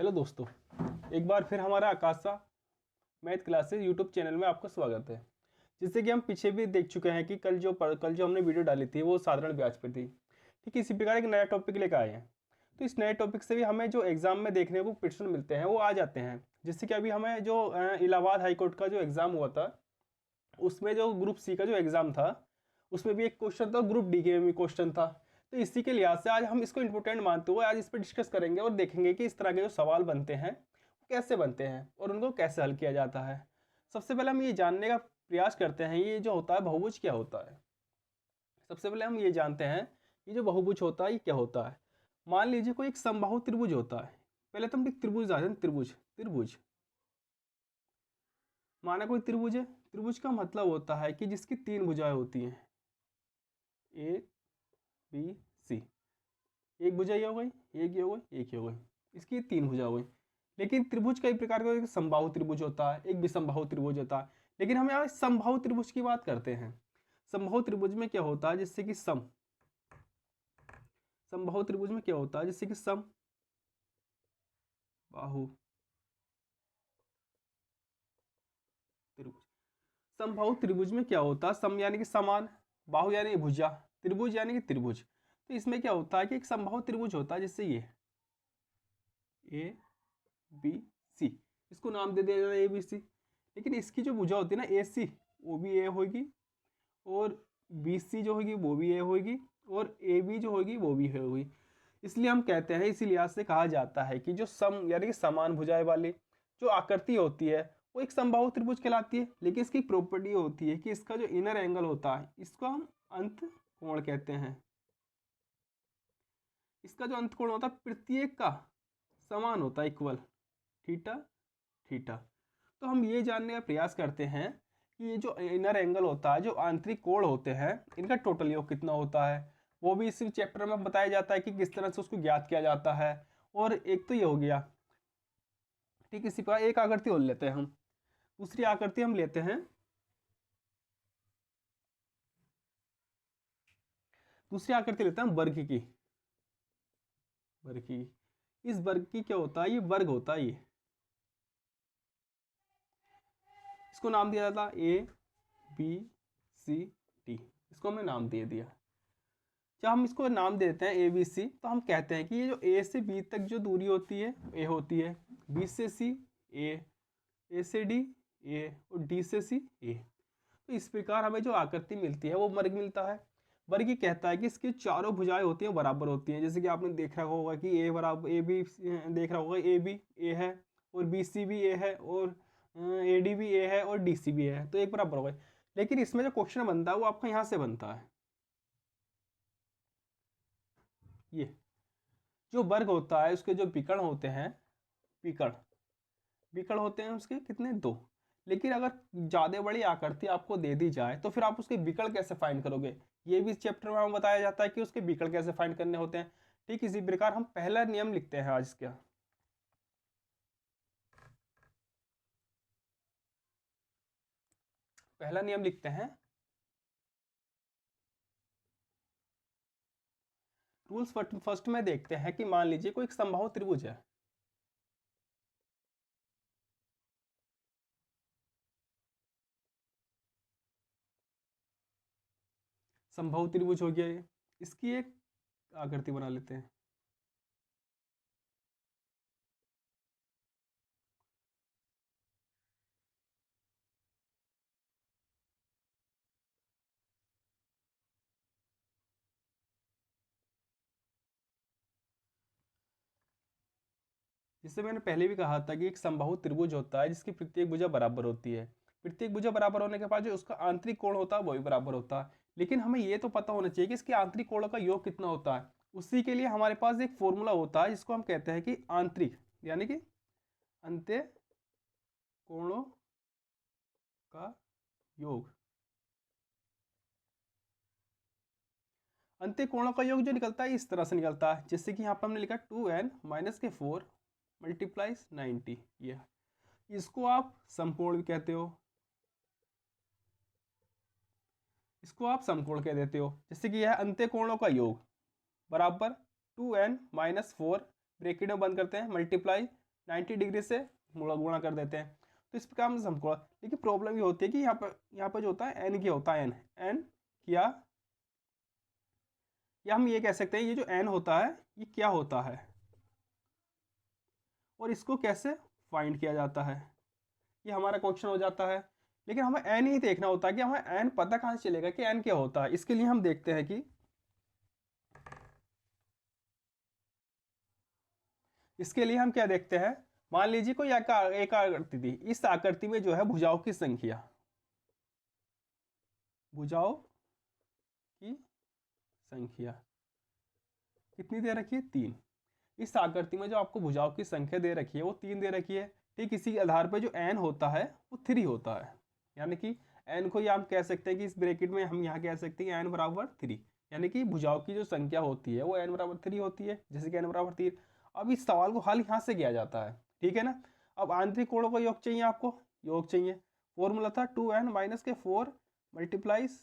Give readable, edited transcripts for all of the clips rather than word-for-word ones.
Hello दोस्तों, एक बार फिर हमारा आकाशा मैथ क्लासेस यूट्यूब चैनल में आपका स्वागत है। जिससे कि हम पीछे भी देख चुके हैं कि कल जो हमने वीडियो डाली थी वो साधारण ब्याज पर थी। ठीक इसी प्रकार एक नया टॉपिक लेकर आए हैं। तो इस नए टॉपिक से भी हमें जो एग्जाम में देखने को क्वेश्चन मिलते हैं वो आ जाते हैं। जिससे कि अभी हमें जो इलाहाबाद हाईकोर्ट का जो एग्ज़ाम हुआ था उसमें जो ग्रुप सी का जो एग्ज़ाम था उसमें भी एक क्वेश्चन था, ग्रुप डी के भी क्वेश्चन था। तो इसी के लिहाज से आज हम इसको इंपॉर्टेंट मानते हुए आज इस पर डिस्कस करेंगे और देखेंगे कि इस तरह के जो सवाल बनते हैं वो कैसे बनते हैं और उनको कैसे हल किया जाता है। सबसे पहले हम ये जानने का प्रयास करते हैं ये जो होता है बहुभुज क्या होता है। सबसे पहले हम ये जानते हैं ये जो बहुभुज होता है ये क्या होता है। मान लीजिए कोई एक समबाहु त्रिभुज होता है। पहले तो हम एक त्रिभुज जानते हैं, त्रिभुज त्रिभुज माना कोई त्रिभुज है। त्रिभुज का मतलब होता है कि जिसकी तीन भुजाएं होती हैं, ए बी सी। एक भुजा ये हो गई, एक ये हो गई, एक ये हो गई, इसकी तीन भुजा हो गई। लेकिन त्रिभुज कई प्रकार का, एक समबाहु त्रिभुज होता है, एक विषमबाहु त्रिभुज होता है। लेकिन हम यहाँ समबाहु त्रिभुज की बात करते हैं। समबाहु त्रिभुज में क्या होता है जिससे कि समबाहु त्रिभुज में क्या होता है जिससे कि सम बाहु त्रिभुज। समबाहु त्रिभुज में क्या होता है, सम यानी कि समान, बाहु यानी कि भुजा, त्रिभुज यानी कि त्रिभुज। तो इसमें क्या होता है कि एक समबाहु त्रिभुज होता है जिससे ये ए बी सी, इसको नाम दे दिया जाता है ए बी सी। लेकिन इसकी जो भुजा होती है ना ए सी, वो भी ए होगी, और बी सी जो होगी वो भी ए होगी, और ए बी जो होगी वो भी ए होगी। इसलिए हम कहते हैं, इसी लिहाज से कहा जाता है कि जो सम यानी कि समान भुजाएं वाली जो आकृति होती है वो एक समबाहु त्रिभुज कहलाती है। लेकिन इसकी प्रॉपर्टी होती है कि इसका जो इनर एंगल होता है इसको हम अंत कोण कहते हैं। इसका जो अंत कोण होता है प्रत्येक का समान होता है, इक्वल, थीटा थीटा। तो हम ये जानने का प्रयास करते हैं कि ये जो इनर एंगल होता है, जो आंतरिक कोण होते हैं, इनका टोटल योग कितना होता है वो भी इसी चैप्टर में बताया जाता है कि किस तरह से उसको ज्ञात किया जाता है। और एक तो ये हो गया। ठीक इसी प्रकार एक आकृति और लेते हैं हम, दूसरी आकृति हम लेते हैं, दूसरी आकृति लेते हैं वर्ग की। वर्ग की, इस वर्ग की क्या होता है, ये वर्ग होता है। ये इसको नाम दिया जाता है ए बी सी डी, इसको हमने नाम दे दिया। जब हम इसको नाम देते हैं ए बी सी तो हम कहते हैं कि ये जो ए से बी तक जो दूरी होती है ए होती है, बी से सी ए से डी ए, और डी से सी ए। तो इस प्रकार हमें जो आकृति मिलती है वो वर्ग मिलता है। वर्ग ये कहता है कि इसकी चारों भुजाएं होती हैं बराबर होती हैं। जैसे कि आपने देख रखा होगा कि ए बराबर ए बी, देख रहा होगा ए बी ए है, और बी सी भी ए है, और ए डी भी ए है, और डी सी भी ए है, तो एक बराबर हो गए। लेकिन इसमें जो क्वेश्चन बनता है वो आपका यहाँ से बनता है। ये जो वर्ग होता है उसके जो विकर्ण होते हैं, विकर्ण विकर्ण होते हैं उसके कितने, दो। लेकिन अगर ज़्यादा बड़ी आकृति आपको दे दी जाए तो फिर आप उसके विकर्ण कैसे फाइंड करोगे, ये भी इस चैप्टर में हमें बताया जाता है कि उसके विकर्ण कैसे फाइंड करने होते हैं। ठीक इसी प्रकार हम पहला नियम लिखते हैं आज का। पहला नियम लिखते हैं, रूल्स फर्स्ट में देखते हैं कि मान लीजिए कोई एक समबाहु त्रिभुज है। समबाहु त्रिभुज हो गया ये, इसकी एक आकृति बना लेते हैं। जिससे मैंने पहले भी कहा था कि एक समबाहु त्रिभुज होता है जिसकी प्रत्येक भुजा बराबर होती है। प्रत्येक भुजा बराबर होने के बाद जो उसका आंतरिक कोण होता है वो भी बराबर होता है। लेकिन हमें ये तो पता होना चाहिए कि इसके आंतरिक कोणों का योग कितना होता है। उसी के लिए हमारे पास एक फॉर्मूला होता है जिसको हम कहते हैं कि आंतरिक यानी कि अंत्य कोणों का योग। अंत्य कोणों का योग जो निकलता है इस तरह से निकलता है, जैसे कि यहाँ पर हमने लिखा 2n-4 मल्टीप्लाइज 90। ये इसको आप समकोण भी कहते हो, इसको आप समकोण कह देते हो। जैसे कि यह अंत्य कोणों का योग बराबर 2n-4 ब्रैकेट में बंद करते हैं मल्टीप्लाई 90 डिग्री से गुणा कर देते हैं। तो इस प्रकार हम समकोण, लेकिन प्रॉब्लम ये होती है कि यहाँ पर जो होता है एन क्या होता है, एन क्या, या हम ये कह सकते हैं ये जो एन होता है ये क्या होता है और इसको कैसे फाइंड किया जाता है, ये हमारा क्वेश्चन हो जाता है। लेकिन हमें एन ही देखना होता है कि हमें एन पता कहाँ से चलेगा कि एन क्या होता है। इसके लिए हम देखते हैं कि इसके लिए हम क्या देखते हैं, मान लीजिए कोई एक आकृति थी, इस आकृति में जो है भुजाओं की संख्या, भुजाओं की संख्या कितनी दे रखी है, 3। इस आकृति में जो आपको भुजाओं की संख्या दे रखी है वो 3 दे रखी है। ठीक इसी के आधार पर जो एन होता है वो 3 होता है, यानी कि एन को ये हम कह सकते हैं कि इस ब्रैकेट में हम यहाँ कह सकते हैं एन बराबर 3, यानी कि भुजाओं की जो संख्या होती है वो एन बराबर 3 होती है, जैसे कि एन बराबर 3। अब इस सवाल को हल यहाँ से किया जाता है, ठीक है ना। अब आंतरिक कोणों का योग चाहिए, आपको योग चाहिए, फॉर्मूला था 2n माइनस के 4 मल्टीप्लाइज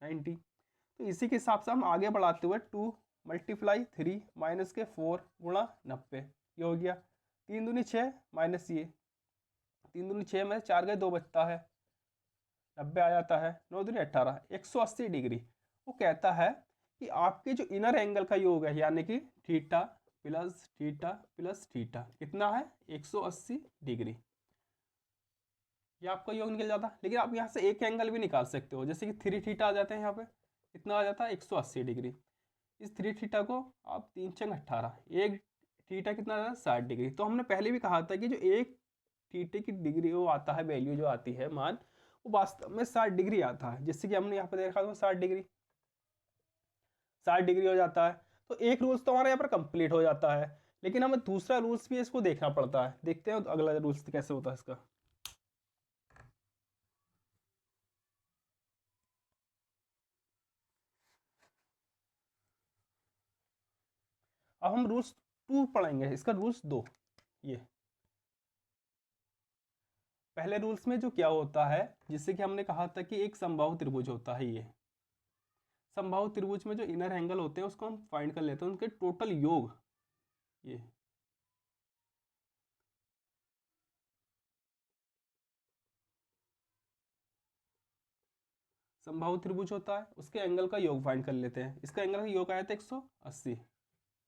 90। तो इसी के हिसाब से हम आगे बढ़ाते हुए 2 मल्टीप्लाई 3 माइनस के 4 गुणा 90, ये हो गया। 3 दूनी 6 माइनस ये 3 दूनी 6 में 4 गए 2 बचता है, 90 आ जाता है, 9 दूनी 18, 180 डिग्री। वो कहता है कि आपके जो इनर एंगल का योग है, यानी कि थीटा प्लस थीटा कितना है, 180 डिग्री, ये आपका योग निकल जाता है। लेकिन आप यहाँ से एक एंगल भी निकाल सकते हो, जैसे कि 3 थीटा आ जाते हैं, यहाँ पे कितना आ जाता है 180 डिग्री। इस 3 थीटा को आप 3 छंग 18, एक थीटा कितना आता है 60 डिग्री। तो हमने पहले भी कहा था कि जो एक थीटे की डिग्री वो आता है, वैल्यू जो आती है मान, वो वास्तव में 60 डिग्री आता है, जिससे कि हमने यहाँ पर देखा था 60 डिग्री, 60 डिग्री हो जाता है। तो एक रूल्स तो हमारा यहाँ पर कंप्लीट हो जाता है, लेकिन हमें दूसरा रूल्स भी इसको देखना पड़ता है। देखते हैं अगला रूल्स कैसे होता है इसका। अब हम रूल्स 2 पढ़ेंगे, इसका रूल्स 2। ये पहले रूल्स में जो क्या होता है, जिससे कि हमने कहा था कि एक समबाहु त्रिभुज होता है, ये समबाहु त्रिभुज में जो इनर एंगल होते हैं उसको हम फाइंड कर लेते हैं, उनके टोटल योग। ये समबाहु त्रिभुज होता है, उसके एंगल का योग फाइंड कर लेते हैं। इसका एंगल का योग आया था 180,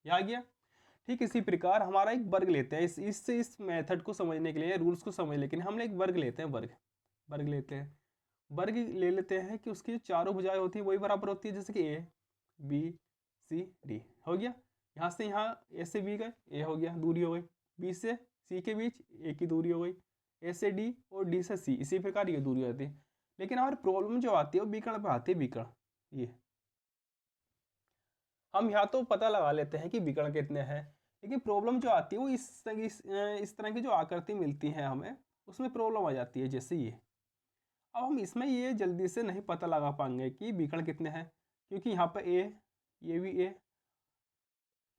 ये आ गया। ठीक इसी प्रकार हमारा एक वर्ग लेते हैं, इस मेथड को समझने के लिए, रूल्स को समझने के लिए हम एक वर्ग लेते हैं, वर्ग लेते हैं। वर्ग ले लेते हैं कि उसकी जो चारों भुजाएं होती है वही बराबर होती है, जैसे कि ए बी सी डी हो गया। यहाँ से यहाँ ए से बी गए, ए हो गया, दूरी हो गई। बी से सी के बीच ए की दूरी हो गई, ए से डी और डी से सी, इसी प्रकार ये दूरी होती है। लेकिन हमारी प्रॉब्लम जो आती है वो विकर्ण पे आती है, विकर्ण। ये हम यहाँ तो पता लगा लेते हैं कि विकर्ण कितने हैं, लेकिन प्रॉब्लम जो आती है वो इस तरह की जो आकृति मिलती है हमें, उसमें प्रॉब्लम आ जाती है, जैसे ये। अब हम इसमें ये जल्दी से नहीं पता लगा पाएंगे कि विकर्ण कितने हैं, क्योंकि यहाँ पर ए, ये भी ए,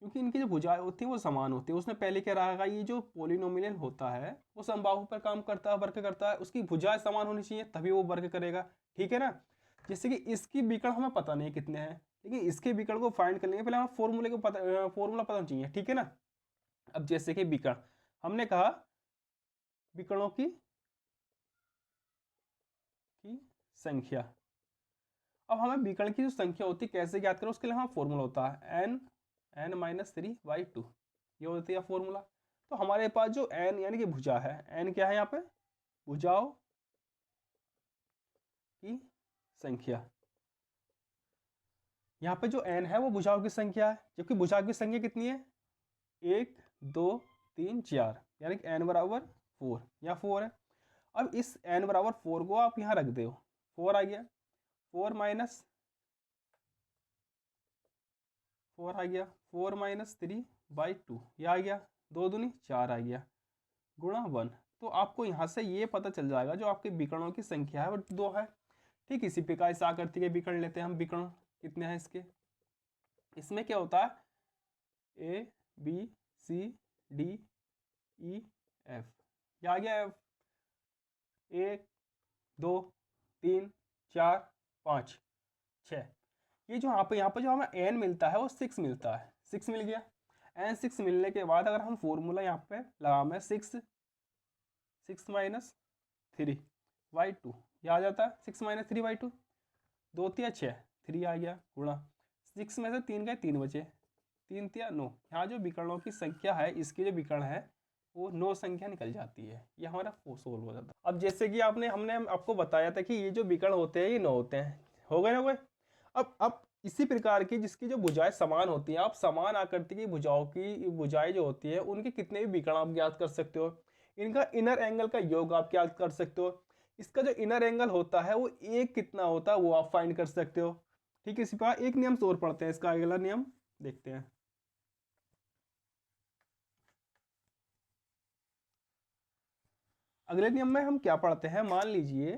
क्योंकि इनकी जो भुजाएं होती है वो समान होती है। उसने पहले क्या रहा, ये जो पॉलिनोमियल होता है वो समबाहु पर काम करता है, वर्ग करता है, उसकी भुजाएं समान होनी चाहिए तभी वो वर्ग करेगा, ठीक है ना। जैसे कि इसकी विकर्ण हमें पता नहीं कितने हैं, लेकिन इसके विकर्ण को फाइंड करने के पहले हमें फॉर्मूला पता चाहिए, ठीक है ना। अब जैसे कि विकर्ण हमने कहा, विकर्णों की संख्या। अब हमें विकर्ण की जो संख्या होती है कैसे ज्ञात करें, उसके लिए हमारा फॉर्मूला होता है n माइनस 3/2, ये होती है फॉर्मूला। तो हमारे पास जो n यानी कि भुजा है, n क्या है यहाँ पे, भुजाओं की संख्या। यहाँ पे जो n है वो भुजाओं की संख्या है, जबकि भुजाओं की संख्या कितनी है, 1 2 3 4, यानी कि n बराबर 4, यहाँ 4 है। अब इस n बराबर 4 को आप यहाँ रख दो, 4 आ गया, 4 माइनस 3/2, ये आ गया, 2 दूनी 4 आ गया, गुणा 1। तो आपको यहाँ से ये पता चल जाएगा जो आपके विकर्णों की संख्या है वो 2 है। ठीक इसी प्रकार इस आकृति के विकर्ण लेते हैं हम, विकर्ण कितने हैं इसके। इसमें क्या होता है, A B C D E F, ये आ गया एफ, 1 2 3 4 5 6। ये जो यहाँ पे जो हमें n मिलता है वो 6 मिलता है, 6 मिल गया। एन 6 मिलने के बाद अगर हम फॉर्मूला यहाँ पे लगाएं 6 माइनस 3/2, यह आ जाता है 6 माइनस 3/2, 2 तिया 6, 3 आ गया गुणा 6 में से 3 गए 3 बचे, 3 तिया 9। यहाँ जो विकर्णों की संख्या है, इसकी जो विकर्ण है वो 9 संख्या निकल जाती है। ये हमारा सोल्व हो जाता है। अब जैसे कि हमने आपको बताया था कि ये जो विकर्ण होते हैं ये 9 होते हैं, हो गए ना कोई। अब इसी प्रकार की जिसकी जो भुजाएं समान होती हैं, आप समान आकृति की भुजाओं की भुजाएं जो होती है उनके कितने भी विकर्ण आप ज्ञात कर सकते हो। इनका इनर एंगल का योग आप ज्ञात कर सकते हो। इसका जो इनर एंगल होता है वो एक कितना होता है वो आप फाइंड कर सकते हो। ठीक है, इसी प्रकार एक नियम और पढ़ते हैं, इसका अगला नियम देखते हैं। अगले नियम में हम क्या पढ़ते हैं, मान लीजिए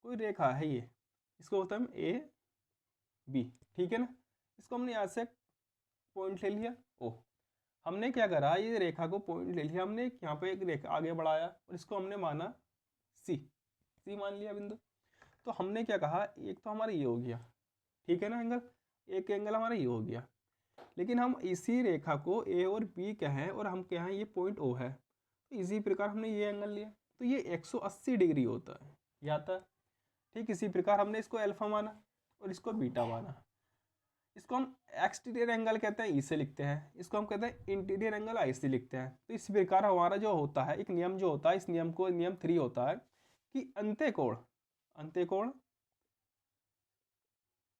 कोई रेखा है, ये इसको होता है ए बी, ठीक है ना। इसको हमने यहाँ से पॉइंट ले लिया ओ, हमने क्या करा, ये रेखा को पॉइंट ले लिया हमने, यहाँ पे एक रेखा आगे बढ़ाया और इसको हमने माना सी मान लिया बिंदु। तो हमने क्या कहा, एक तो हमारा ये हो गया, ठीक है ना एंगल, एक एंगल हमारा ये हो गया। लेकिन हम इसी रेखा को ए और बी कहें और हम कहें ये पॉइंट ओ है, तो इसी प्रकार हमने ये एंगल लिया तो ये 180 डिग्री होता है, ये आता है। ठीक इसी प्रकार हमने इसको अल्फा माना और इसको बीटा माना। इसको हम एक्सटीरियर एंगल कहते हैं, ई से लिखते हैं। इसको हम कहते हैं इंटीरियर एंगल, आई से लिखते हैं। तो इस प्रकार हमारा जो होता है एक नियम जो होता है, इस नियम को नियम 3 होता है कि अंत्यकोण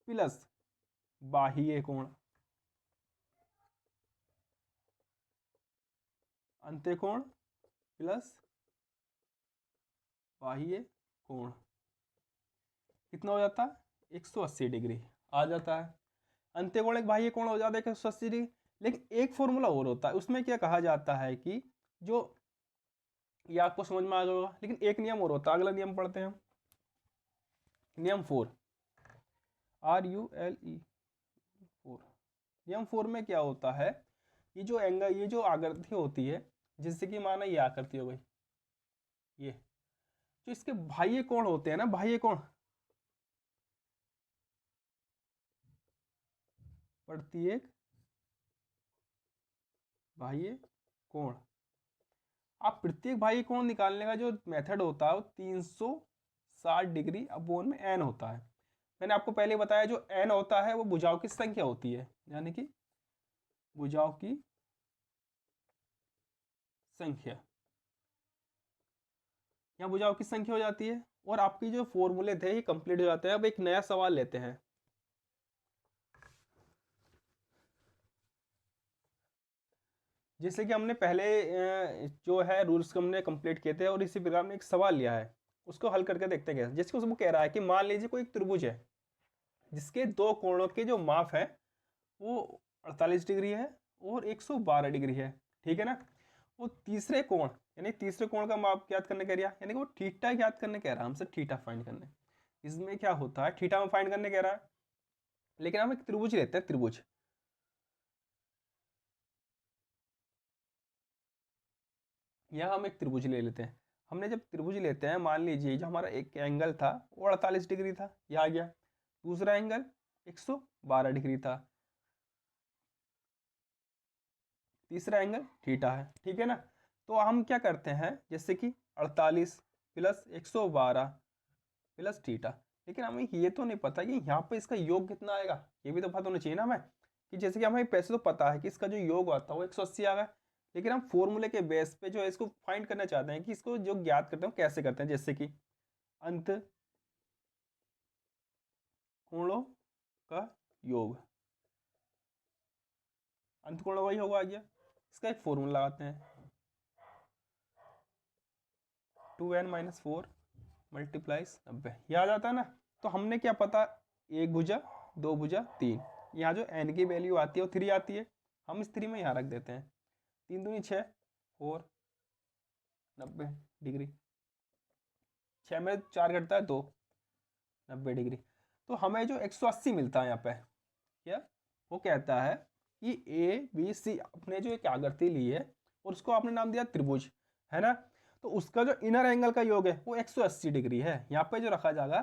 प्लस बाह्य कोण, अंत्यकोण प्लस बाह्य कोण कितना हो जाता है, 180 डिग्री आ जाता है। अंत्यकोण एक बाह्य कोण हो जाता है 180 डिग्री। लेकिन एक फॉर्मूला और होता है, उसमें क्या कहा जाता है कि जो, ये आपको समझ में आ गया होगा, लेकिन एक नियम और होता है। अगला नियम पढ़ते हैं हम, नियम 4, RULE 4। नियम 4 में क्या होता है, ये जो एंगल, ये जो आकृति होती है, जिससे कि माना ये आकृति हो गई, ये जो इसके बाह्य कोण होते हैं ना, बाह्य कोण, प्रत्येक बाह्य कोण, आप प्रत्येक बाह्य कोण निकालने का जो मेथड होता है वो 360 डिग्री अपॉन में n होता है। मैंने आपको पहले बताया जो n होता है वो भुजाओं की संख्या होती है, यानी कि भुजाओं की संख्या, यहाँ भुजाओं की संख्या हो जाती है। और आपकी जो फॉर्मूले थे ये कंप्लीट हो जाते हैं। अब एक नया सवाल लेते हैं। जैसे कि हमने पहले जो है रूल्स हमने कंप्लीट किए थे और इसी प्रकार में एक सवाल लिया है, उसको हल करके देखते हैं कैसे। जैसे उसमें कह रहा है कि मान लीजिए कोई एक त्रिभुज है जिसके दो कोणों के जो माप है वो 48 डिग्री है और 112 डिग्री है, ठीक है ना। वो तीसरे कोण, यानी तीसरे कोण का माप ज्ञात करने कह रहा है, यानी कि वो थीटा ज्ञात करने कह रहा है हमसे, थीटा फाइंड करने। इसमें क्या होता है, थीटा में फाइंड करने कह रहा है। लेकिन हम एक त्रिभुज लेते हैं, त्रिभुज, यह हम एक त्रिभुज ले लेते हैं। हमने जब त्रिभुज लेते हैं, मान लीजिए जो हमारा एक एंगल था वो 48 डिग्री था, यह आ गया। दूसरा एंगल 112 डिग्री था, तीसरा एंगल थीटा है, ठीक है ना। तो हम क्या करते हैं, जैसे कि 48 प्लस 112 प्लस थीटा। लेकिन हमें ये तो नहीं पता कि यहाँ पे इसका योग कितना आएगा, ये भी तो पता होना चाहिए ना हमें। कि जैसे कि हमें पैसे तो पता है कि इसका जो योग आता है वो 180 आ गया, लेकिन हम फॉर्मूले के बेस पे जो है इसको फाइंड करना चाहते हैं कि इसको जो ज्ञात करते हैं कैसे करते हैं। जैसे कि अंत कोणों का योग, अंत कोणों का योग आ गया। इसका एक फॉर्मूला लगाते हैं, 2n-4 मल्टीप्लाइज 90, यह आ जाता है ना। तो हमने क्या पता, एक भुजा, दो भुजा, तीन, यहाँ जो n की वैल्यू आती है वो 3 आती है, हम इस 3 में यहाँ रख देते हैं। 3 दूनी 6 और 90 डिग्री, 6 में 4 घटता है 2, 90 डिग्री। तो हमें जो 180 मिलता है यहाँ पे, क्या वो कहता है कि ABC अपने जो एक आकृति ली है और उसको आपने नाम दिया त्रिभुज, है ना। तो उसका जो इनर एंगल का योग है वो 180 डिग्री है। यहाँ पे जो रखा जाएगा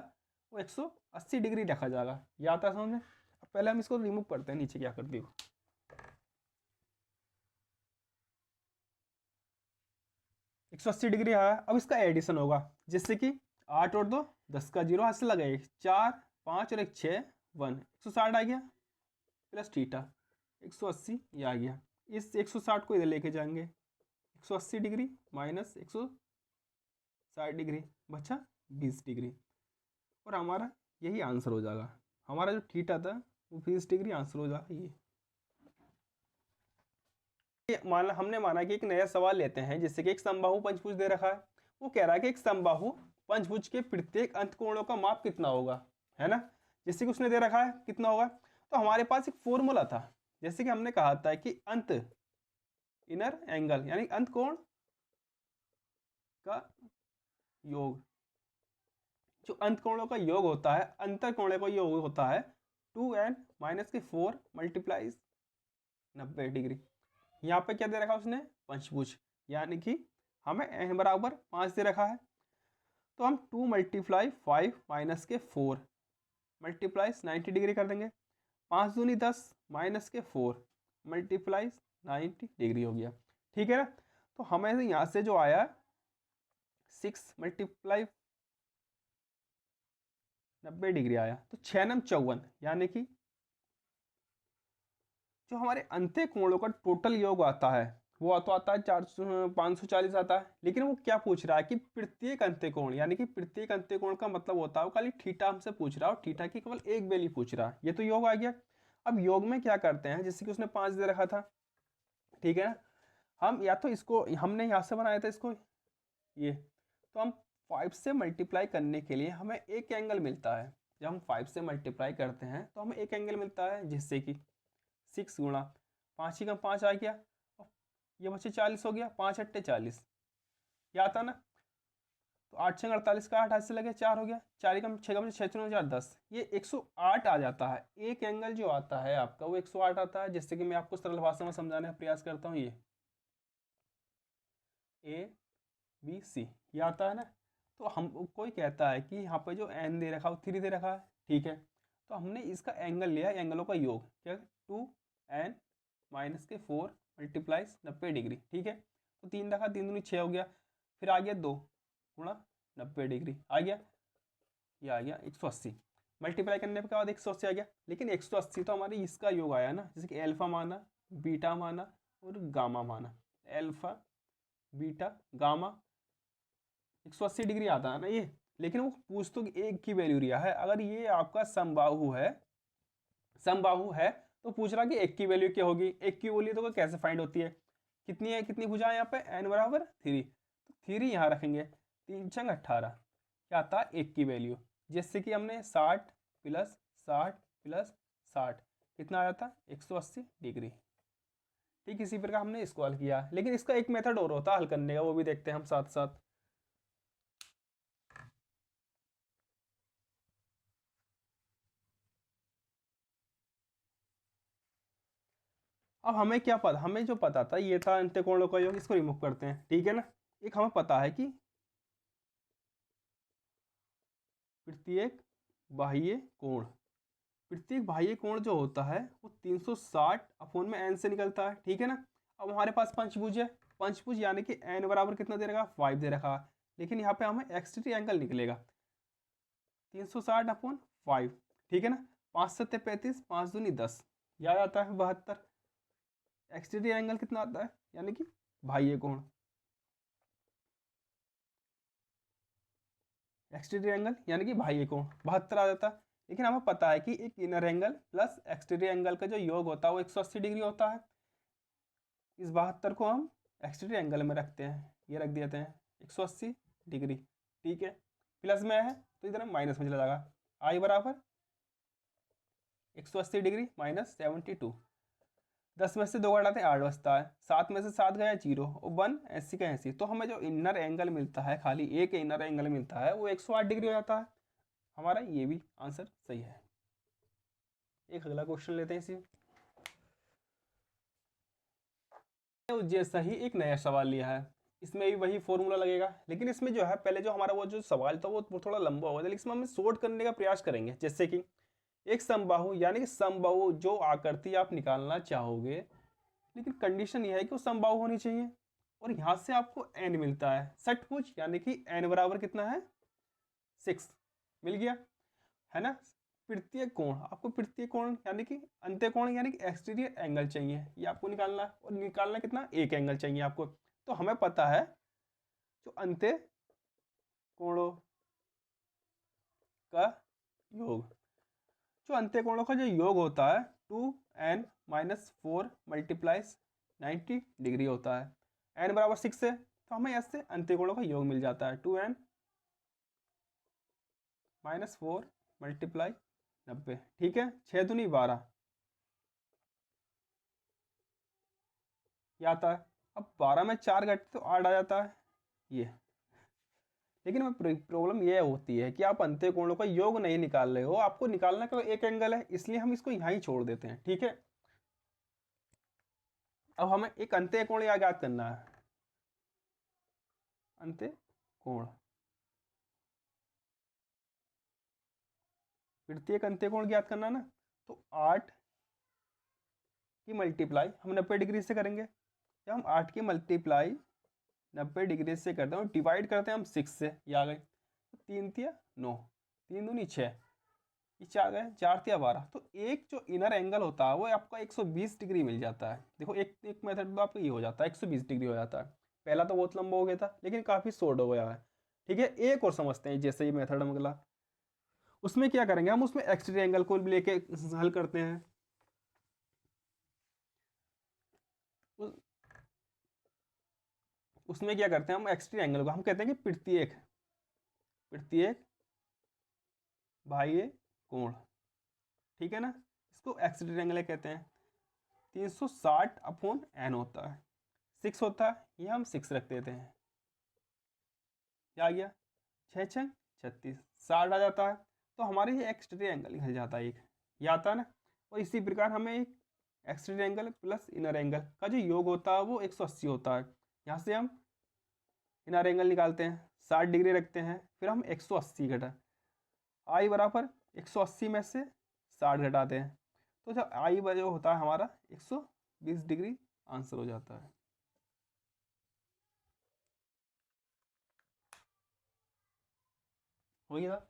वो 180 डिग्री रखा जाएगा, ये आता है समझ में। अब पहले हम इसको रिमूव करते हैं, नीचे क्या करती हूँ, 180 डिग्री आया। अब इसका एडिशन होगा, जिससे कि 8 और 2 10 का 0 हाथ से लगाए, 4 5 और 1 6 1 160 आ गया प्लस थीटा 180 ये आ गया। इस 160 को इधर लेके जाएंगे, 180 डिग्री माइनस 160 डिग्री बचा 20 डिग्री, और हमारा यही आंसर हो जाएगा। हमारा जो थीटा था वो 20 डिग्री आंसर हो जाएगा ये। माना हमने माना कि एक नया सवाल लेते हैं, जिससे कि एक समबाहु पंचभुज दे रखा है। वो कह रहा है कि एक समबाहु पंचभुज के प्रत्येक अंत कोणों का माप कितना होगा, है ना। जिससे कि उसने दे रखा है कितना होगा, तो हमारे पास एक फॉर्मूला था। जैसे कि हमने कहा था कि अंत इनर एंगल यानी अंत कोण का योग, जो अंत कोणों का योग होता है, अंतर कोणों का योग होता है 2n माइनस के 4 मल्टीप्लाइज 90 डिग्री। यहाँ पे क्या दे रखा है उसने, पंचभुज, यानी कि हमें n बराबर 5 दे रखा है, तो हम 2 मल्टीप्लाई 5 माइनस के 4 मल्टीप्लाइज 90 डिग्री कर देंगे। 5 दूनी 10 माइनस के 4 मल्टीप्लाइज 90 डिग्री हो गया, ठीक है ना। तो हमें यहाँ से जो आया 6 मल्टीप्लाई 90 डिग्री आया, तो 6 नम 54, यानी कि जो हमारे अंत्य कोणों का टोटल योग आता है वो तो आता है 540 आता है। लेकिन वो क्या पूछ रहा है कि प्रत्येक अंत्य कोण, यानी कि प्रत्येक अंत्य कोण का मतलब होता है वो खाली थीटा हमसे पूछ रहा है, और थीटा की केवल एक वैल्यू पूछ रहा है। ये तो योग आ गया। अब योग में क्या करते हैं, जैसे कि उसने 5 दे रखा था, ठीक है ना। हम या तो इसको हमने यहाँ से बनाया था इसको ये, तो हम 5 से मल्टीप्लाई करने के लिए हमें एक एंगल मिलता है। जब हम 5 से मल्टीप्लाई करते हैं तो हमें एक एंगल मिलता है, जिससे कि 6 गुणा 5 ही कम 5 आ गया, ये बच्चे 40 हो गया, 5 अट्टे 40 ये आता ना। तो 8 6 48 का 8 हाथ से लगे 4 हो गया, 4 कम 6 कम 6 4 10, ये 108 आ जाता है। एक एंगल जो आता है आपका वो 108 आता है। जिससे कि मैं आपको सरल भाषा में समझाने का प्रयास करता हूँ, ये ABC ये आता है ना। तो हम कोई कहता है कि यहाँ पर जो n दे रखा है वो 3 दे रखा है, ठीक है। तो हमने इसका एंगल लिया, एंगलों का योग क्या, 2n माइनस के 4 मल्टीप्लाइज 90 डिग्री, ठीक है। तो 3 रखा, 3 दूनी 6 हो गया, फिर आ गया 2 गुणा 90 डिग्री आ गया, ये आ गया 180। मल्टीप्लाई करने के बाद 180 आ गया। लेकिन 180 तो हमारी इसका योग आया ना, जैसे कि एल्फा माना, बीटा माना और गामा माना, एल्फा बीटा गामा 180 डिग्री आता है ना ये। लेकिन वो पूछ तो एक की वैल्यू रिया है। अगर ये आपका समबाहु है, समबाहु है, तो पूछ रहा कि एक की वैल्यू क्या होगी। एक की वैल्यू तो कैसे फाइंड होती है, कितनी है, कितनी भुजाएं यहाँ पे n बराबर 3, तो 3 यहाँ रखेंगे, 3 छंग 18 क्या आता है एक की वैल्यू। जैसे कि हमने 60 प्लस 60 प्लस 60 कितना आ जाता है 180 डिग्री। ठीक इसी प्रकार हमने इसको हल किया। लेकिन इसका एक मेथड और होता है हल करने का, वो भी देखते हैं हम साथ साथ। अब हमें क्या पता, हमें जो पता था ये था अंत्यकोणों का योग, इसको रिमूव करते हैं, ठीक है ना। एक हमें पता है कि प्रत्येक बाह्य कोण, प्रत्येक बाह्य कोण जो होता है वो 360 अपोन में n से निकलता है, ठीक है ना। अब हमारे पास पंचभुज है, पंचभुज यानी कि n बराबर कितना दे रखा 5 दे रखा। लेकिन यहाँ पे हमें एक्सट्री एंगल निकलेगा 360 अपोन 5, ठीक है ना। 5 7 35, 5 दूनी 10, याद आता है 72। एक्सट्री एंगल कितना आता है, यानी कि बाह्य कोण, एक्सटीरियर एंगल यानी कि बाह्य कोण 72 आ जाता है। लेकिन हमें पता है कि एक inner angle plus exterior angle का जो योग होता है वो 180 डिग्री होता है। इस 72 को हम एक्सटीरियर एंगल में रखते हैं, ये रख देते हैं 180 डिग्री, ठीक है। प्लस में है तो इधर माइनस में चला जाएगा, आई बराबर 180 डिग्री माइनस 72। 10 में से 2 घटाते 8 बचता है, 7 में से 7 गया 0 और 1 80 का 80। तो हमें जो इनर एंगल मिलता है, खाली एक इनर एंगल मिलता है वो 108 डिग्री हो जाता है। हमारा ये भी आंसर सही है। एक अगला क्वेश्चन लेते हैं इसी जैसा ही एक नया सवाल लिया है। इसमें भी वही फॉर्मूला लगेगा, लेकिन इसमें जो है पहले जो हमारा वो जो सवाल था वो थोड़ा लंबा होगा, लेकिन इसमें हम शॉर्ट करने का प्रयास करेंगे। जैसे कि एक समबाहु, यानी कि समबाहु जो आकृति आप निकालना चाहोगे, लेकिन कंडीशन यह है कि वो समबाहु होनी चाहिए और यहाँ से आपको n मिलता है सचमुच, यानी कि n बराबर कितना है 6 मिल गया है ना। तृतीय कोण, आपको तृतीय कोण यानी कि अंत्य कोण यानी कि एक्सटीरियर एंगल चाहिए, ये आपको निकालना है, और निकालना कितना, एक एंगल चाहिए आपको। तो हमें पता है जो अंत्य कोणों का योग, जो अंत्य कोणों का जो योग होता है 2n-4 मल्टीप्लाइज 90 डिग्री होता है। n बराबर 6 है तो हमें ऐसे अंत्य कोणों का योग मिल जाता है 2n-4 मल्टीप्लाई 90, ठीक है। 6 दूनी 12 ये आता है। अब 12 में 4 घटते तो 8 आ जाता है ये। लेकिन प्रॉब्लम ये होती है कि आप अंत्य कोणों का योग नहीं निकाल रहे हो, आपको निकालना केवल एक एंगल है, इसलिए हम इसको यहाँ ही छोड़ देते हैं, ठीक है। अब हमें एक अंत्य कोण ज्ञात करना है, अंत्य कोण, प्रत्येक अंत्य कोण ज्ञात करना ना, तो 8 की मल्टीप्लाई हम 90 डिग्री से करेंगे। जब हम 8 की मल्टीप्लाई 90 डिग्री से करते हैं और डिवाइड करते हैं हम 6 से, ये आ गए 3 तिया 9, 3 दूनी 6, ये आ गए 4 तिया 12। तो एक जो इनर एंगल होता है वो आपका 120 डिग्री मिल जाता है। देखो एक एक मेथड तो आपका ये हो जाता है 120 डिग्री हो जाता है। पहला तो बहुत लंबा हो गया था लेकिन काफ़ी शॉर्ट हो गया है, ठीक है। एक और समझते हैं, जैसे ये मेथड हम अगला, उसमें क्या करेंगे हम, उसमें एक्सटीरियर एंगल को लेके हल करते हैं। उसमें क्या करते हैं हम, एक्सटीरियर एंगल को हम कहते हैं कि प्रत्येक बाह्य कोण, ठीक है ना, इसको एक्सटीरियर एंगल कहते हैं। 360/n होता है, 6 होता है, ये हम 6 रख देते हैं, क्या आ गया 6 6 36, 60 आ जाता है। तो हमारे ये एक्सटीरियर एंगल निकल जाता है एक, ये आता है ना। और इसी प्रकार हमें एक exterior angle plus inner angle का जो योग होता है वो 180 होता है। यहाँ से हम इनर एंगल निकालते हैं, 60 डिग्री रखते हैं, फिर हम 180 घटा, आई बराबर 180 में से 60 घटाते हैं, तो जब आई जो होता है हमारा 120 डिग्री आंसर हो जाता है। हो गया।